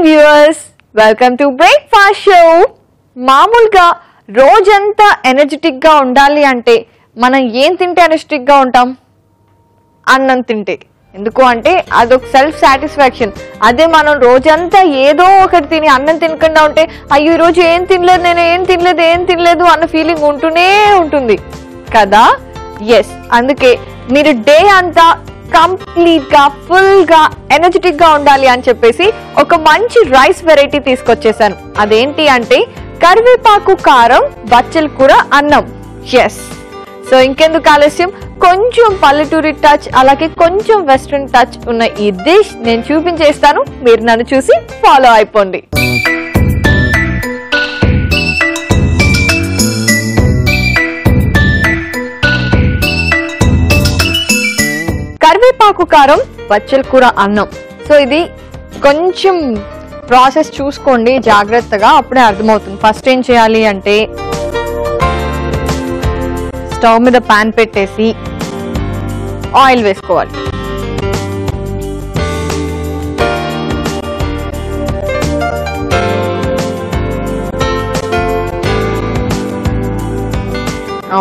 viewers, welcome to Breakfast Show. మామూలుగా రోజంతా energetic గా ఉండాలి అంటే మనం ఏం తింటే ఎనర్జెటిక్ గా ఉంటాం? అన్నం తింటే. ఎందుకు అంటే అదొక సెల్ఫ్ సాటిస్ఫాక్షన్. అదే మనం రోజంతా ఏదో ఒకటి తిని అన్నం తినకుండా ఉంటే అయ్యో ఈ రోజు ఏం తినలేదు, నేను ఏం తినలేదు అన్న ఫీలింగ్ ఉంటూనే ఉంటుంది కదా. ఎస్, అందుకే మీరు డే అంతా కంప్లీట్ గా ఫుల్ గా ఎనర్జెటిక్ గా ఉండాలి అని చెప్పేసి ఒక మంచి రైస్ వెరైటీ తీసుకొచ్చేసాను. అదేంటి అంటే కరివేపాకు కారం బచ్చల కూర అన్నం. ఎస్, సో ఇంకెందుకు ఆలస్యం, కొంచెం పల్లెటూరి టచ్ అలాగే కొంచెం వెస్ట్రన్ టచ్ ఉన్న ఈ డిష్ నేను చూపించేస్తాను. మీరు నన్ను చూసి ఫాలో అయిపోండి. కరివేపాకు కారం బచ్చల కూర అన్నం. సో ఇది కొంచెం ప్రాసెస్ చూసుకోండి జాగ్రత్తగా, అప్పుడే అర్థమవుతుంది. ఫస్ట్ ఏం చేయాలి అంటే స్టవ్ మీద పాన్ పెట్టేసి ఆయిల్ వేసుకోవాలి.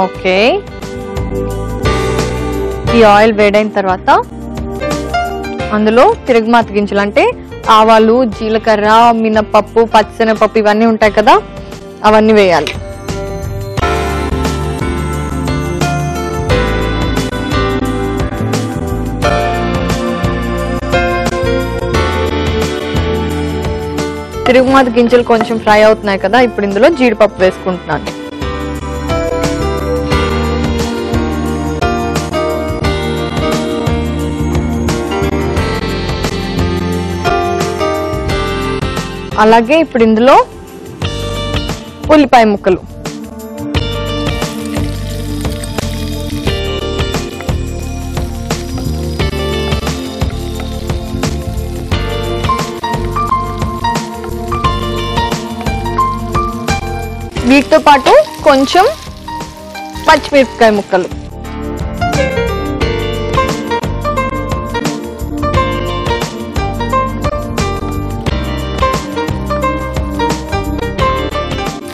ఓకే, ఈ ఆయిల్ వేడైన తర్వాత అందులో తిరగమాత గింజలు అంటే ఆవాలు, జీలకర్ర, మినపప్పు, పచ్చిశనగపప్పు ఇవన్నీ ఉంటాయి కదా, అవన్నీ వేయాలి. తిరగమాత గింజలు కొంచెం ఫ్రై అవుతున్నాయి కదా, ఇప్పుడు ఇందులో జీడిపప్పు వేసుకుంటున్నాను. అలాగే ఇప్పుడు ఇందులో ఉల్లిపాయ ముక్కలు, వీటితో పాటు కొంచెం పచ్చిమిరపకాయ ముక్కలు,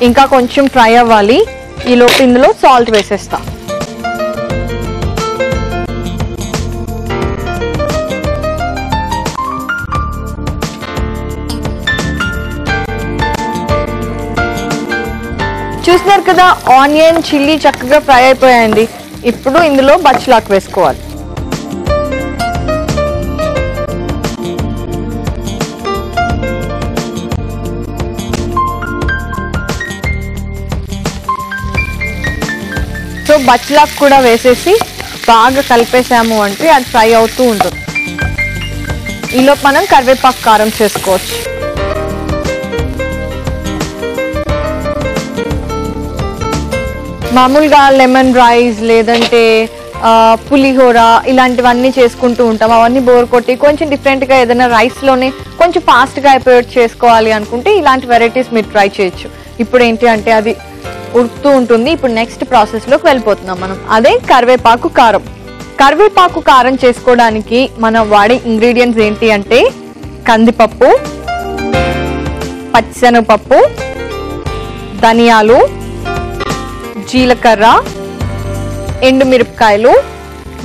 ఇంకా కొంచెం ఫ్రై అవ్వాలి. ఈ లోపు ఇందులో సాల్ట్ వేసేస్తా. చూస్తున్నారు కదా, ఆనియన్, చిల్లీ చక్కగా ఫ్రై అయిపోయాయండి. ఇప్పుడు ఇందులో బచ్చలాకు వేసుకోవాలి. సో బచ్చలాకు కూడా వేసేసి బాగా కలిపేసాము అంటే అది ఫ్రై అవుతూ ఉంటుంది. ఈలోపు మనం కరివేపాకు కారం చేసుకోవచ్చు. మామూలుగా లెమన్ రైస్ లేదంటే పులిహోర ఇలాంటివన్నీ చేసుకుంటూ ఉంటాం. అవన్నీ బోర్ కొట్టి కొంచెం డిఫరెంట్గా ఏదైనా రైస్లోనే కొంచెం ఫాస్ట్గా అయిపోయేట్టు చేసుకోవాలి అనుకుంటే ఇలాంటి వెరైటీస్ మీరు ట్రై చేయొచ్చు. ఇప్పుడు ఏంటి అంటే అది ఉడుకుతూ ఉంటుంది. ఇప్పుడు నెక్స్ట్ ప్రాసెస్లోకి వెళ్ళిపోతున్నాం మనం. అదే కరివేపాకు కారం. కరివేపాకు కారం చేసుకోవడానికి మనం వాడే ఇంగ్రీడియంట్స్ ఏంటి అంటే కందిపప్పు, పచ్చిశనగపప్పు, ధనియాలు, జీలకర్ర, ఎండుమిరపకాయలు,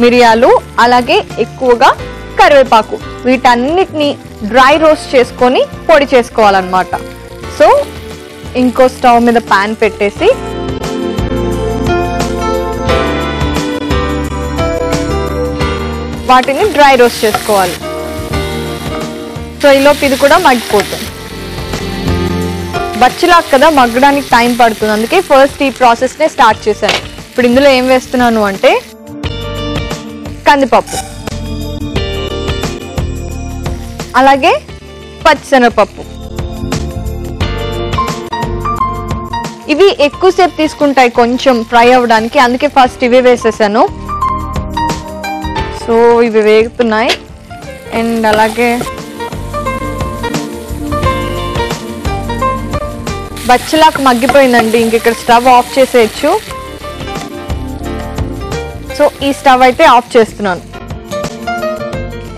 మిరియాలు, అలాగే ఎక్కువగా కరివేపాకు. వీటన్నిటిని డ్రై రోస్ట్ చేసుకొని పొడి చేసుకోవాలన్నమాట. సో ఇంకో స్టవ్ మీద పాన్ పెట్టేసి వాటిని డ్రై రోస్ట్ చేసుకోవాలి. సో ఈలోపు ఇది కూడా మగ్గిపోతుంది. బచ్చలాకు కదా, మగ్గడానికి టైం పడుతుంది. అందుకే ఫస్ట్ ఈ ప్రాసెస్నే స్టార్ట్ చేశాను. ఇప్పుడు ఇందులో ఏం వేస్తున్నాను అంటే కందిపప్పు, అలాగే పచ్చిశనగపప్పు. ఇవి ఎక్కువసేపు తీసుకుంటాయి కొంచెం ఫ్రై అవ్వడానికి, అందుకే ఫస్ట్ ఇవి వేసేసాను. సో ఇవి వేగుతున్నాయి. అండ్ అలాగే బచ్చలాకు మగ్గిపోయిందండి. ఇంక ఇక్కడ స్టవ్ ఆఫ్ చేసేయచ్చు. సో ఈ స్టవ్ అయితే ఆఫ్ చేస్తున్నాను.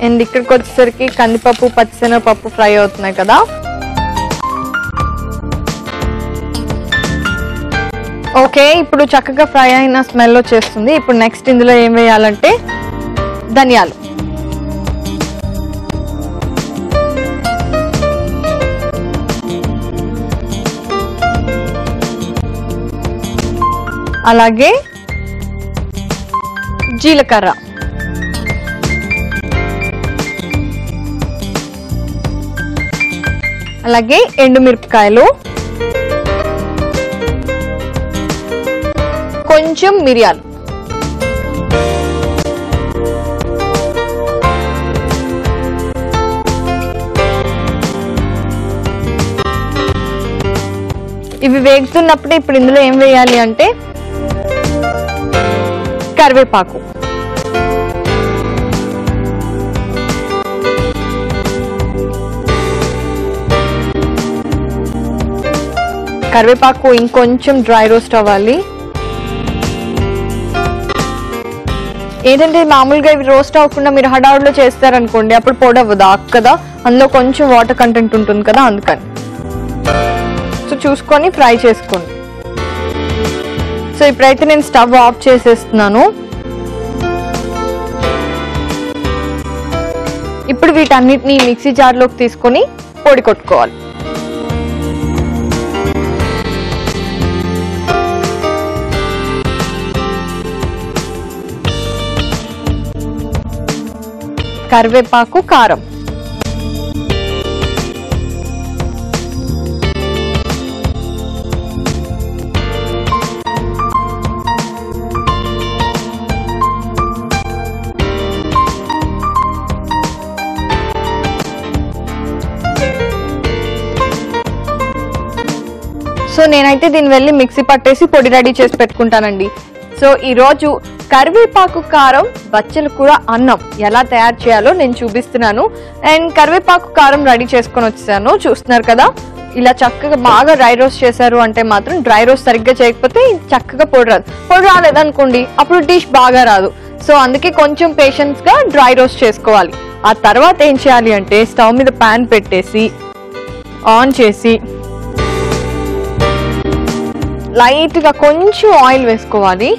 అండ్ ఇక్కడికి వచ్చేసరికి కందిపప్పు పచ్చిశనగపప్పు ఫ్రై అవుతున్నాయి కదా. ఓకే, ఇప్పుడు చక్కగా ఫ్రై అయిన స్మెల్ వచ్చేస్తుంది. ఇప్పుడు నెక్స్ట్ ఇందులో ఏం వేయాలంటే ధనియాలు. అలాగే జీలకర్ర, అలాగే ఎండుమిరపకాయలు, కొంచెం మిరియాలు. ఇవి వేగుతున్నప్పుడు ఇప్పుడు ఇందులో ఏం వేయాలి అంటే కరివేపాకు, కరివేపాకు ఇంకొంచెం డ్రై రోస్ట్ అవ్వాలి. ఏంటంటే మామూలుగా ఇవి రోస్ట్ అవ్వకుండా మీరు హడావుడిలో చేస్తారనుకోండి, అప్పుడు పొడి అవ్వదు, కదా అందులో కొంచెం వాటర్ కంటెంట్ ఉంటుంది కదా, అందుకని. సో చూసుకొని ఫ్రై చేసుకోండి. సో ఇప్పుడైతే నేను స్టవ్ ఆఫ్ చేసేస్తున్నాను. ఇప్పుడు వీటన్నిటిని మిక్సీ జార్లోకి తీసుకొని పొడి కొట్టుకోవాలి. కరివేపాకు, కారం, సో నేనైతే దీన్ని వెళ్ళి మిక్సీ పట్టేసి పొడి రెడీ చేసి పెట్టుకుంటానండి. సో ఈరోజు కరివేపాకు కారం బచ్చల కూర అన్నం ఎలా తయారు చేయాలో నేను చూపిస్తున్నాను. అండ్ కరివేపాకు కారం రెడీ చేసుకొని వచ్చాను, చూస్తున్నారు కదా. ఇలా చక్కగా బాగా డ్రై రోస్ట్ చేశారు అంటే మాత్రం, డ్రై రోస్ట్ సరిగ్గా చేయకపోతే చక్కగా పొడి రాదు. పొడి రాలేదనుకోండి అప్పుడు డిష్ బాగా రాదు. సో అందుకే కొంచెం పేషెన్స్ గా డ్రై రోస్ట్ చేసుకోవాలి. ఆ తర్వాత ఏం చేయాలి అంటే స్టవ్ మీద ప్యాన్ పెట్టేసి ఆన్ చేసి లైట్ గా కొంచెం ఆయిల్ వేసుకోవాలి.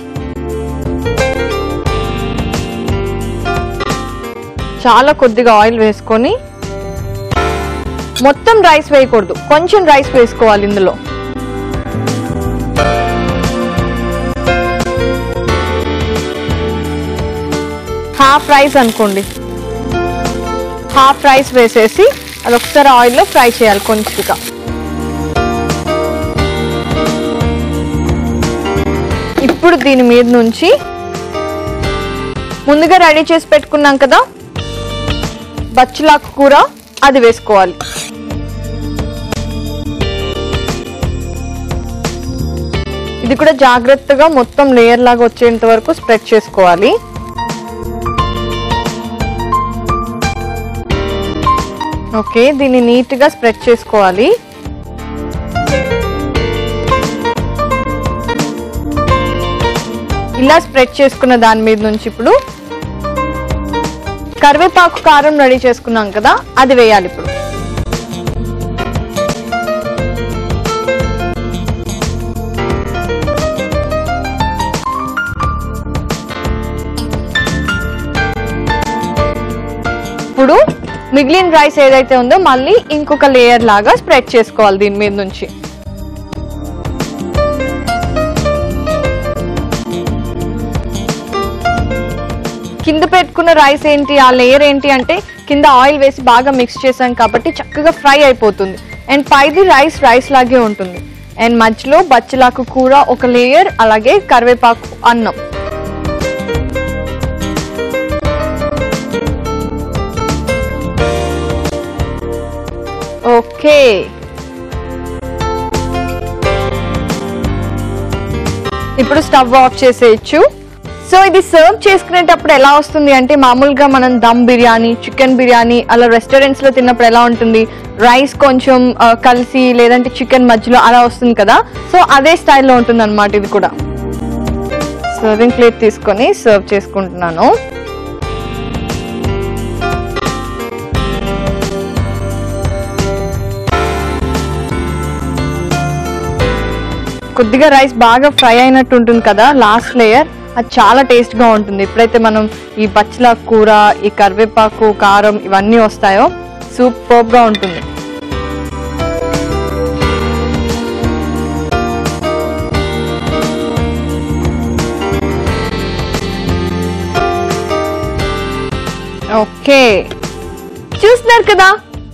చాలా కొద్దిగా ఆయిల్ వేసుకొని, మొత్తం రైస్ వేయకూడదు, కొంచెం రైస్ వేసుకోవాలి ఇందులో. హాఫ్ రైస్ అనుకోండి, హాఫ్ రైస్ వేసేసి అది ఒకసారి ఆయిల్లో ఫ్రై చేయాలి కొంచెంగా. ఇప్పుడు దీని మీద నుంచి ముందుగా రెడీ చేసి పెట్టుకున్నాం కదా బచ్చలాకు కూర, అది వేసుకోవాలి. ఇది కూడా జాగ్రత్తగా మొత్తం లేయర్ లాగా వచ్చేంత వరకు స్ప్రెడ్ చేసుకోవాలి. ఓకే, దీన్ని నీట్ గా స్ప్రెడ్ చేసుకోవాలి. ఇలా స్ప్రెడ్ చేసుకున్న దాని మీద నుంచి ఇప్పుడు కరివేపాకు కారం రెడీ చేసుకున్నాం కదా, అది వేయాలి ఇప్పుడు. ఇప్పుడు మిగిలిన రైస్ ఏదైతే ఉందో మళ్ళీ ఇంకొక లేయర్ లాగా స్ప్రెడ్ చేసుకోవాలి దీని మీద నుంచి. కింద పెట్టుకున్న రైస్ ఏంటి, ఆ లేయర్ ఏంటి అంటే కింద ఆయిల్ వేసి బాగా మిక్స్ చేసాం కాబట్టి చక్కగా ఫ్రై అయిపోతుంది. అండ్ పైది రైస్ లాగే ఉంటుంది. అండ్ మధ్యలో బచ్చలాకు కూర ఒక లేయర్, అలాగే కరివేపాకు అన్నం. ఓకే, ఇప్పుడు స్టవ్ ఆఫ్ చేసేయచ్చు. సో ఇది సర్వ్ చేసుకునేటప్పుడు ఎలా వస్తుంది అంటే, మామూలుగా మనం దమ్ బిర్యానీ, చికెన్ బిర్యానీ అలా రెస్టారెంట్స్ లో తిన్నప్పుడు ఎలా ఉంటుంది, రైస్ కొంచెం కలిసి లేదంటే చికెన్ మధ్యలో అలా వస్తుంది కదా. సో అదే స్టైల్లో ఉంటుంది అన్నమాట ఇది కూడా. సర్వింగ్ ప్లేట్ తీసుకొని సర్వ్ చేసుకుంటున్నాను. కొద్దిగా రైస్ బాగా ఫ్రై అయినట్టు ఉంటుంది కదా లాస్ట్ లేయర్, అది చాలా టేస్ట్గా ఉంటుంది. ఎప్పుడైతే మనం ఈ బచ్చల కూర, ఈ కరివేపాకు, కారం ఇవన్నీ వస్తాయో సూపర్గా ఉంటుంది. ఓకే, చూస్తున్నారు కదా,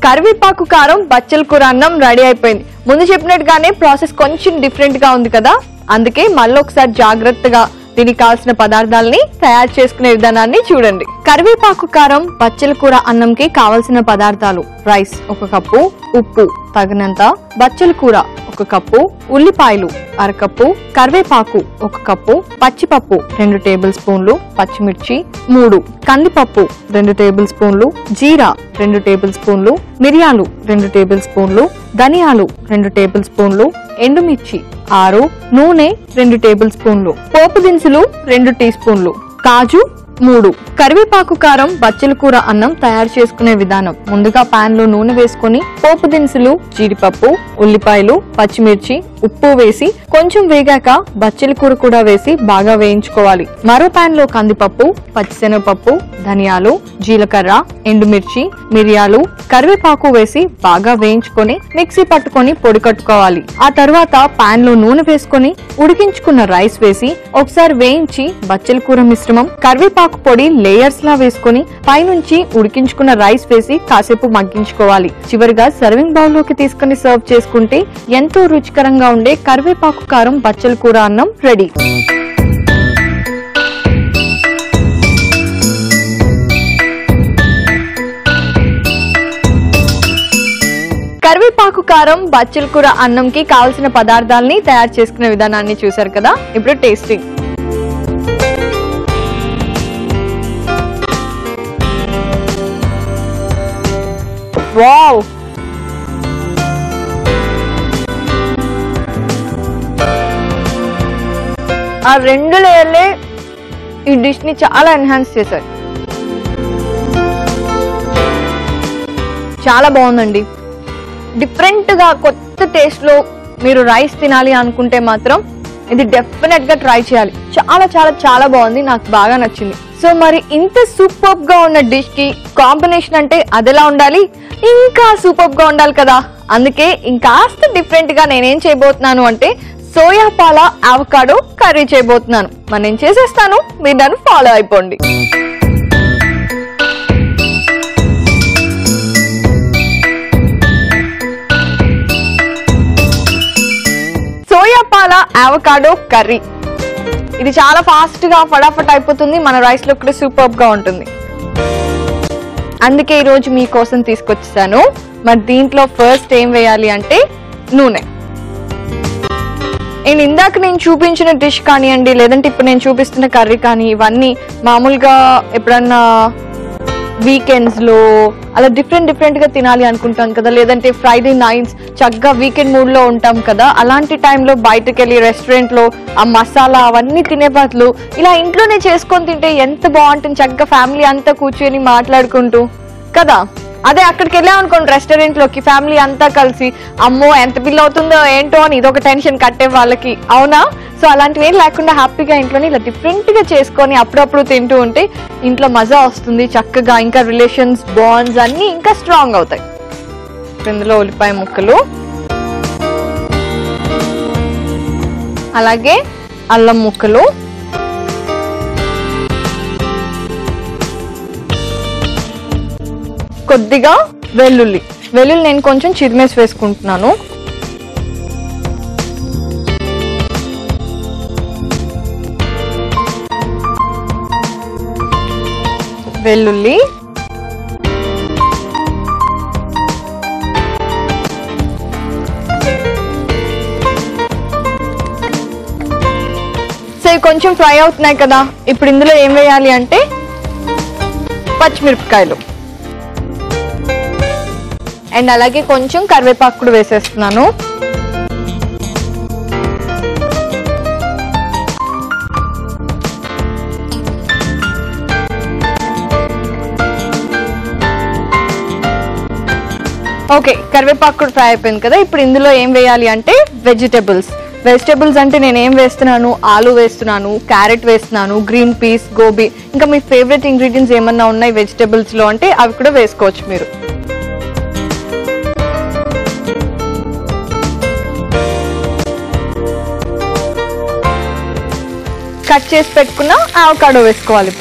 కరివేపాకు కారం బచ్చల కూర అన్నం రెడీ అయిపోయింది. ముందు చెప్పినట్టుగానే ప్రాసెస్ కొంచెం డిఫరెంట్ గా ఉంది కదా, అందుకే మళ్ళీ ఒకసారి జాగ్రత్తగా దీనికి కావాల్సిన పదార్థాలని తయారు చేసుకునే విధానాన్ని చూడండి. కరివేపాకు కారం బచ్చల కూర అన్నంకి కావలసిన పదార్థాలు: రైస్ 1 కప్పు, ఉప్పు తగినంత, బచ్చల కూర 1 కప్పు, ఉల్లిపాయలు 1/2 కప్పు, కరివేపాకు 1 కప్పు, పచ్చిపప్పు 2 టేబుల్ స్పూన్లు, పచ్చిమిర్చి 3, కందిపప్పు 2 టేబుల్ స్పూన్లు, జీరా 2 టేబుల్ స్పూన్లు, మిరియాలు 2 టేబుల్ స్పూన్లు, ధనియాలు 2 టేబుల్ స్పూన్లు, ఎండుమిర్చి 6, నూనె 2 టేబుల్ స్పూన్లు, పోపు దినుసులు 2 టీ స్పూన్లు, కాజు 3. కరివేపాకు కారం బచ్చల కూర అన్నం తయారు చేసుకునే విధానం: ముందుగా పాన్ లో నూనె వేసుకొని పోపు దినుసులు, జీడిపప్పు, ఉల్లిపాయలు, పచ్చిమిర్చి, ఉప్పు వేసి కొంచెం వేగాక బచ్చల కూర కూడా వేసి బాగా వేయించుకోవాలి. మరో పాన్ లో కందిపప్పు, పచ్చిశనగపప్పు, ధనియాలు, జీలకర్ర, ఎండుమిర్చి, మిరియాలు, కరివేపాకు వేసి బాగా వేయించుకొని మిక్సీ పట్టుకొని పొడి కట్టుకోవాలి. ఆ తర్వాత పాన్ లో నూనె వేసుకొని ఉడికించుకున్న రైస్ వేసి ఒకసారి వేయించి బచ్చల కూర మిశ్రమం, కరివేపాకు పొడి లేయర్స్ లా వేసుకొని పైనుంచి ఉడికించుకున్న రైస్ వేసి కాసేపు మగ్గించుకోవాలి. చివరిగా సర్వింగ్ బౌల్ లోకి తీసుకుని సర్వ్ చేసుకుంటే ఎంతో రుచికరంగా ఉండే కరివేపాకు కారం బచ్చల కూర అన్నం రెడీ. కరివేపాకు కారం బచ్చల కూర అన్నంకి కావలసిన పదార్థాలని తయారు చేసుకునే విధానాన్ని చూసారు కదా, ఇప్పుడు టేస్టింగ్. వావ్, ఆ 2 లేయర్లే ఈ డిష్ ని చాలా ఎన్హాన్స్ చేశారు. చాలా బాగుందండి. డిఫరెంట్ గా కొత్త టేస్ట్ లో మీరు రైస్ తినాలి అనుకుంటే మాత్రం ఇది డెఫినెట్ గా ట్రై చేయాలి. చాలా చాలా చాలా బాగుంది, నాకు బాగా నచ్చింది. సో మరి ఇంత సూపర్ గా ఉన్న డిష్ కి కాంబినేషన్ అంటే అదెలా ఉండాలి, ఇంకా సూపర్ గా ఉండాలి కదా. అందుకే ఇంకాస్త డిఫరెంట్ గా నేనేం చేయబోతున్నాను అంటే సోయా పాల అవకాడో కర్రీ చేయబోతున్నాను. మరి నేను చేసేస్తాను, మీరు నన్ను ఫాలో అయిపోండి. సోయా పాల అవకాడో కర్రీ ఇది చాలా ఫాస్ట్ గా ఫటాఫట్ అయిపోతుంది, మన రైస్ లో కూడా సూపర్ గా ఉంటుంది. అందుకే ఈరోజు మీకోసం తీసుకొచ్చేసాను. మరి దీంట్లో ఫస్ట్ ఏం వేయాలి అంటే నూనె. ఇందాక నేను చూపించిన డిష్ కానివ్వండి, లేదంటే ఇప్పుడు నేను చూపిస్తున్న కర్రీ కానీ, ఇవన్నీ మామూలుగా ఎప్పుడన్నా వీకెండ్స్ లో అలా డిఫరెంట్ గా తినాలి అనుకుంటాం కదా, లేదంటే ఫ్రైడే నైట్స్ చక్కగా వీకెండ్ మూడ్ లో ఉంటాం కదా, అలాంటి టైంలో బయటకు వెళ్ళి రెస్టారెంట్ లో ఆ మసాలా అవన్నీ తినే బదులు ఇలా ఇంట్లోనే చేసుకొని తింటే ఎంత బాగుంటుంది. చక్కగా ఫ్యామిలీ అంతా కూర్చొని మాట్లాడుకుంటూ కదా. అదే అక్కడికి వెళ్ళామనుకోండి రెస్టారెంట్ లోకి, ఫ్యామిలీ అంతా కలిసి అమ్మో ఎంత బిల్ అవుతుందో ఏంటో అని ఇదొక టెన్షన్ కట్టే వాళ్ళకి, అవునా? సో అలాంటివి ఏం లేకుండా హ్యాపీగా ఇంట్లోనే ఇలా డిఫరెంట్ గా చేసుకొని అప్పుడప్పుడు తింటూ ఉంటే ఇంట్లో మజా వస్తుంది చక్కగా. ఇంకా రిలేషన్స్, బాండ్స్ అన్ని ఇంకా స్ట్రాంగ్ అవుతాయి. ఇందులో ఉల్లిపాయ ముక్కలు, అలాగే అల్లం ముక్కలు, కొద్దిగా వెల్లుల్లి నేను కొంచెం చిరిమేసి వేసుకుంటున్నాను. వెల్లుల్లి, సో కొంచెం ఫ్రై అవుతున్నాయి కదా. ఇప్పుడు ఇందులో ఏం వేయాలి అంటే పచ్చిమిరపకాయలు అండ్ అలాగే కొంచెం కరివేపాకు కూడా వేసేస్తున్నాను. ఓకే, కరివేపాకు కూడా ఫ్రై అయిపోయింది కదా. ఇప్పుడు ఇందులో ఏం వేయాలి అంటే వెజిటబుల్స్. వెజిటేబుల్స్ అంటే నేను ఏం వేస్తున్నాను, ఆలు వేస్తున్నాను, క్యారెట్ వేస్తున్నాను, గ్రీన్ పీస్, గోబీ, ఇంకా మీ ఫేవరెట్ ఇంగ్రీడియంట్స్ ఏమన్నా ఉన్నాయి వెజిటేబుల్స్లో అంటే అవి కూడా వేసుకోవచ్చు మీరు. కట్ చేసి పెట్టుకున్న అవకాడో వేసుకోవాలి.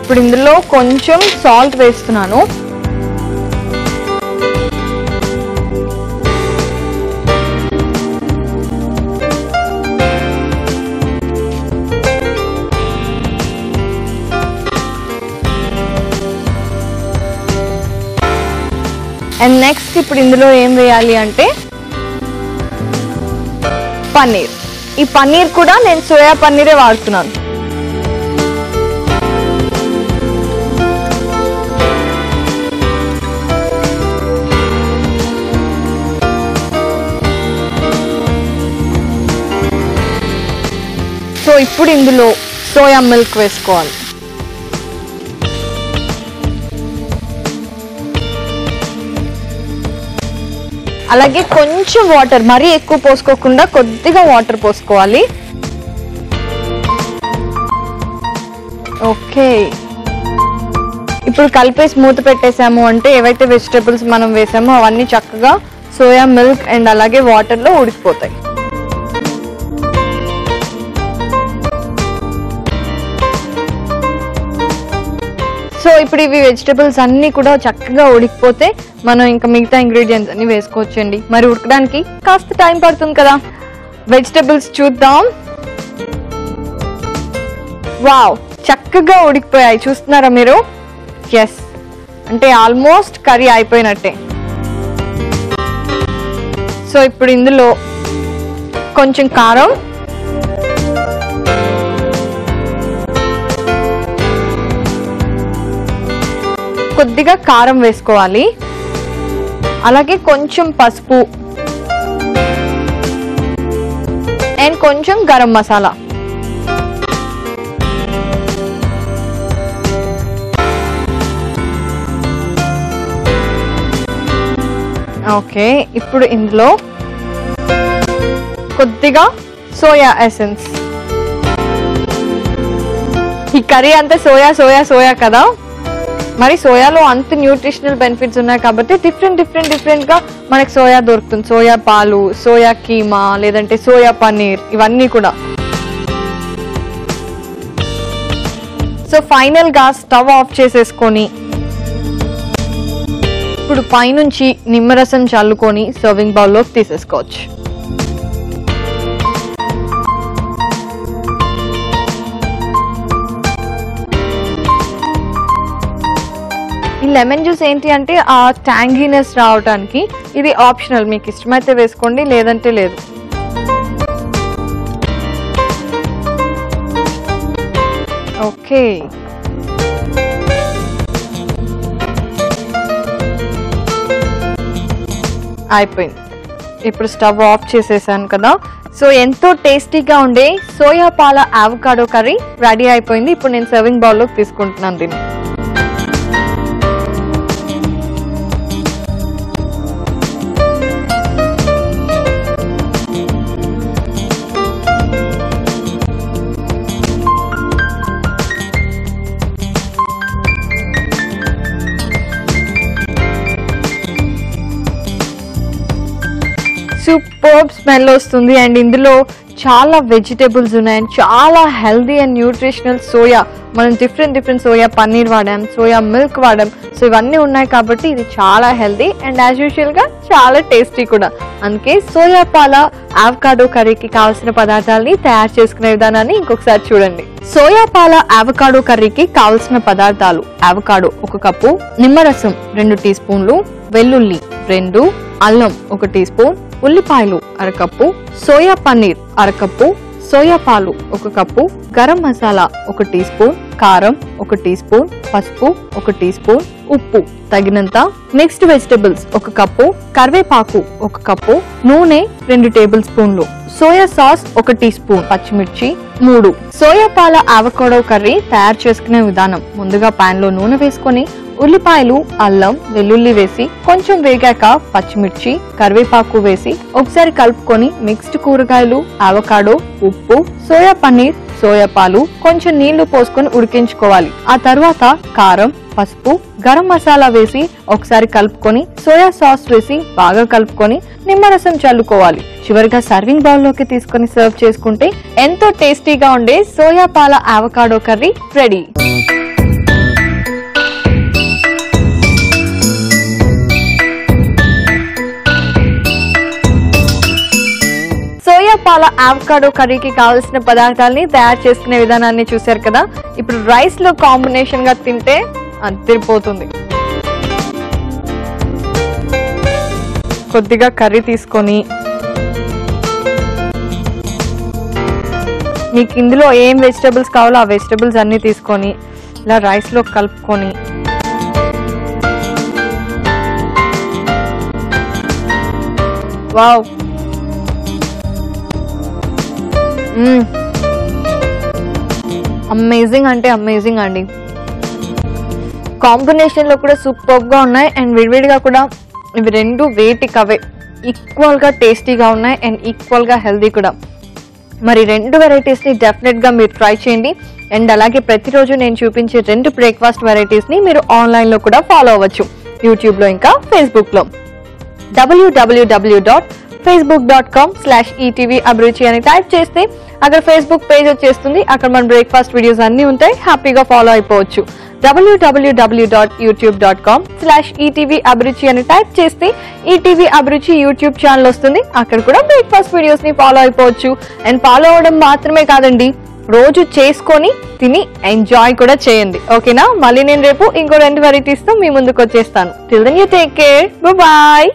ఇప్పుడు ఇందులో కొంచెం సాల్ట్ వేస్తున్నాను. అండ్ నెక్స్ట్ ఇప్పుడు ఇందులో ఏం వేయాలి అంటే పన్నీర్. ఈ పన్నీర్ కూడా నేను సోయా పన్నీరే వాడుతున్నాను. సో ఇప్పుడు ఇందులో సోయా మిల్క్ వేసుకోవాలి. అలాగే కొంచెం వాటర్, మరీ ఎక్కువ పోసుకోకుండా కొద్దిగా వాటర్ పోసుకోవాలి. ఓకే, ఇప్పుడు కలిపేసి మూత పెట్టేసాము అంటే ఏవైతే వెజిటేబుల్స్ మనం వేసామో అవన్నీ చక్కగా సోయా మిల్క్ అండ్ అలాగే వాటర్లో ఉడికిపోతాయి. సో ఇప్పుడు ఇవి వెజిటేబుల్స్ అన్నీ కూడా చక్కగా ఉడికిపోతే మనం ఇంకా మిగతా ఇంగ్రీడియంట్స్ అన్ని వేసుకోవచ్చండి. మరి ఉడకడానికి కాస్త టైం పడుతుంది కదా. వెజిటేబుల్స్ చూద్దాం. వావ్, చక్కగా ఉడికిపోయాయి. చూస్తున్నారా మీరు? ఎస్, అంటే ఆల్మోస్ట్ కర్రీ అయిపోయినట్టే. సో ఇప్పుడు ఇందులో కొంచెం కారం, కొద్దిగా కారం వేసుకోవాలి. అలాగే కొంచెం పసుపు అండ్ కొంచెం గరం మసాలా. ఓకే, ఇప్పుడు ఇందులో కొద్దిగా సోయా ఎసెన్స్. ఈ కర్రీ అంతా సోయా సోయా సోయా కదా, మరి సోయాలో అంత న్యూట్రిషనల్ బెనిఫిట్స్ ఉన్నాయి కాబట్టి డిఫరెంట్ గా మనకి సోయా దొరుకుతుంది. సోయా పాలు, సోయా కీమా, లేదంటే సోయా పన్నీర్, ఇవన్నీ కూడా. సో ఫైనల్ గా స్టవ్ ఆఫ్ చేసేసుకొని ఇప్పుడు పైనుంచి నిమ్మరసం చల్లుకొని సర్వింగ్ బౌల్లోకి తీసేసుకోవచ్చు. ఈ లెమన్ జ్యూస్ ఏంటి అంటే ఆ ట్యాంగీనెస్ రావడానికి. ఇది ఆప్షనల్, మీకు ఇష్టమైతే వేసుకోండి, లేదంటే లేదు. ఓకే, అయిపోయింది. ఇప్పుడు స్టవ్ ఆఫ్ చేసేసాను కదా. సో ఎంతో టేస్టీగా ఉండే సోయా పాల అవకాడో కర్రీ రెడీ అయిపోయింది. ఇప్పుడు నేను సర్వింగ్ బౌల్లోకి తీసుకుంటున్నాను దీన్ని. సూపర్ స్మెల్ వస్తుంది అండ్ ఇందులో చాలా వెజిటేబుల్స్ ఉన్నాయి అండ్ చాలా హెల్దీ అండ్ న్యూట్రిషనల్ సోయా. మనం డిఫరెంట్ సోయా పన్నీర్ వాడాం, సోయా మిల్క్ వాడాం. సో ఇవన్నీ ఉన్నాయి కాబట్టి ఇది చాలా హెల్దీ అండ్ యాజ్ యూజువల్ గా చాలా టేస్టీ కూడా. అందుకే సోయా పాల అవకాడో కర్రీకి కావాల్సిన పదార్థాలని తయారు చేసుకునే విధానాన్ని ఇంకొకసారి చూడండి. సోయా పాల అవకాడో కర్రీకి కావలసిన పదార్థాలు: అవకాడో 1 కప్పు, నిమ్మరసం 2 టీ స్పూన్లు, వెల్లుల్లి 2, అల్లం 1 టీ స్పూన్, ఉల్లిపాయలు 1/2 cup, soya paneer 1/2 cup, soya పాలు 1 cup, garam masala 1 tea spoon, కారం 1 టీ స్పూన్, పసుపు 1 టీ స్పూన్, ఉప్పు తగినంత, మిక్స్డ్ వెజిటబుల్స్ 1 కప్పు, కరివేపాకు 1 కప్పు, నూనె 2 టేబుల్ స్పూన్లు, సోయా సాస్ 1 టీ స్పూన్, పచ్చిమిర్చి 3. సోయా పాల అవకాడో కర్రీ తయారు చేసుకునే విధానం: ముందుగా పాన్ లో నూనె వేసుకొని ఉల్లిపాయలు, అల్లం, వెల్లుల్లి వేసి కొంచెం వేగాక పచ్చిమిర్చి, కరివేపాకు వేసి ఒకసారి కలుపుకొని మిక్స్డ్ కూరగాయలు, అవకాడో, ఉప్పు, సోయా పన్నీర్, సోయా పాలు, కొంచెం నీళ్లు పోసుకొని ఉడికించుకోవాలి. ఆ తర్వాత కారం, పసుపు, గరం మసాలా వేసి ఒకసారి కలుపుకొని సోయా సాస్ వేసి బాగా కలుపుకొని నిమ్మరసం చల్లుకోవాలి. చివరిగా సర్వింగ్ బౌల్ లోకి తీసుకొని సర్వ్ చేసుకుంటే ఎంతో టేస్టీగా ఉండే సోయా పాల అవకాడో కర్రీ రెడీ. సోయా పాల అవకాడో కర్రీకి కావాల్సిన పదార్థాలని తయారు చేసుకునే విధానాన్ని చూశారు కదా. ఇప్పుడు రైస్ లో కాంబినేషన్ గా తింటే అదిరిపోతుంది. కొద్దిగా కర్రీ తీసుకొని మీకు ఇందులో ఏం వెజిటబుల్స్ కావాలో ఆ వెజిటబుల్స్ అన్ని తీసుకొని ఇలా రైస్ లో కలుపుకొని వావ్, అమేజింగ్ అంటే అమేజింగ్ అండి. కాంబినేషన్ లో కూడా సూపర్ గా ఉన్నాయి అండ్ విడివిడిగా కూడా ఇవి రెండు వేటికి అవే ఈక్వల్ గా టేస్టీగా ఉన్నాయి అండ్ ఈక్వల్ గా హెల్దీ కూడా. మరి 2 వెరైటీస్ ని డెఫినెట్ గా మీరు ట్రై చేయండి. అండ్ అలాగే ప్రతిరోజు నేను చూపించే 2 బ్రేక్ఫాస్ట్ వెరైటీస్ ని మీరు ఆన్లైన్ లో కూడా ఫాలో అవ్వచ్చు, యూట్యూబ్ లో ఇంకా ఫేస్బుక్ లో. www.facebook.com/etv abruchi అని టైప్ చేస్తే అక్కడ ఫేస్బుక్ పేజ్ వచ్చేస్తుంది. అక్కడ మన బ్రేక్ఫాస్ట్ వీడియోస్ అన్ని ఉంటాయి, హ్యాపీగా ఫాలో అయిపోవచ్చు. www.youtube.com/etv abruchi అని టైప్ చేస్తే ఈటీవీ అభిరుచి యూట్యూబ్ ఛానల్ వస్తుంది. అక్కడ కూడా బ్రేక్ఫాస్ట్ వీడియోస్ ని ఫాలో అయిపోవచ్చు. అండ్ ఫాలో అవడం మాత్రమే కాదండి, రోజు చేసుకొని తిని ఎంజాయ్ కూడా చేయండి. ఓకేనా? మళ్ళీ నేను రేపు ఇంకో 2 వెరైటీస్ తో మీ ముందుకు వచ్చేస్తాను. Till then you take care, bye bye.